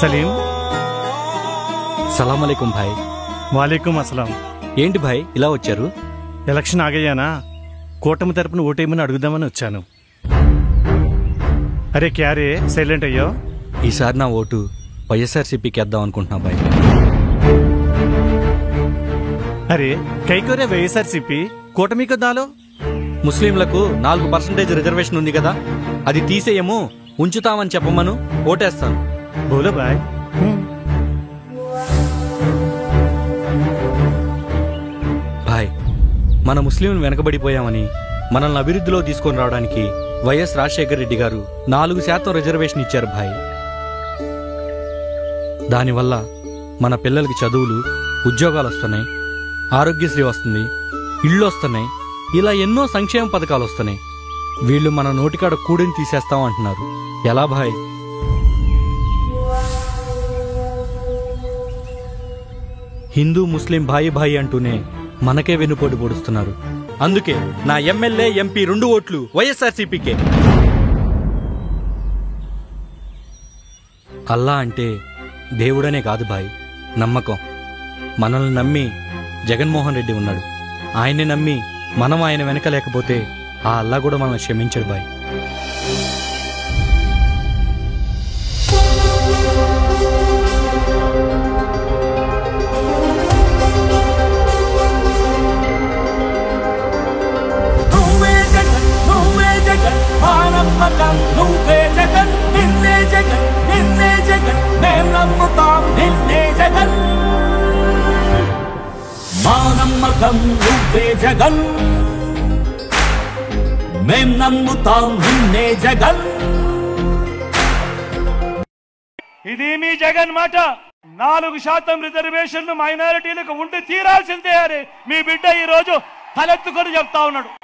సలీం సలాం అలైకుం భాయ్. వాలేకుం అస్సలాం. ఏంటి భాయ్ ఇలా వచ్చారు? ఎలక్షన్ ఆగయ్యానా, కూటమి తరపున ఓటేయమని అడుగుదామని వచ్చాను. అరే క్యారే సైలెంట్ అయ్యో. ఈసారి నా ఓటు వైఎస్ఆర్సీపీకి వేద్దాం అనుకుంటున్నా భాయ్. అరే కైకోరే వైఎస్ఆర్సీపీ కూటమి కదాలో. ముస్లింలకు 4% రిజర్వేషన్ ఉంది కదా, అది తీసేయము ఉంచుతామని చెప్పమను, ఓటేస్తాను. బోలో బాయ్. భాయ్, మన ముస్లింలు వెనకబడిపోయామని మనల్ని అభివృద్ధిలో తీసుకొని రావడానికి వైఎస్ రాజశేఖర రెడ్డి గారు 4% రిజర్వేషన్ ఇచ్చారు భాయ్. దానివల్ల మన పిల్లలకి చదువులు, ఉద్యోగాలు వస్తున్నాయి, ఆరోగ్యశ్రీ వస్తుంది, ఇళ్ళు వస్తున్నాయి, ఇలా ఎన్నో సంక్షేమ పథకాలు వస్తున్నాయి. వీళ్ళు మన నోటికాడ కూడిని తీసేస్తాం అంటున్నారు. ఎలా భాయ్? హిందూ ముస్లిం భాయి భాయి అంటూనే మనకే వెన్నుపోటు పొడుస్తున్నారు. అందుకే నా ఎమ్మెల్యే, ఎంపీ 2 ఓట్లు వైఎస్ఆర్సీపీకే. అల్లా అంటే దేవుడనే కాదు భాయ్, నమ్మకం. మనల్ని నమ్మి జగన్మోహన్ రెడ్డి ఉన్నాడు. ఆయన్ని నమ్మి మనం ఆయన వెనక లేకపోతే ఆ అల్లా కూడా మనల్ని క్షమించడు భాయ్. నమ్మకం నువ్వే జగన్, మేం నమ్ముతాం నిన్నే జగన్. ఇది మీ జగన్ మాట. 4% రిజర్వేషన్లు మైనారిటీలకు ఉండి తీరాల్సిందే అని మీ బిడ్డ ఈ రోజు తలెత్తుకొని చెప్తా ఉన్నాడు.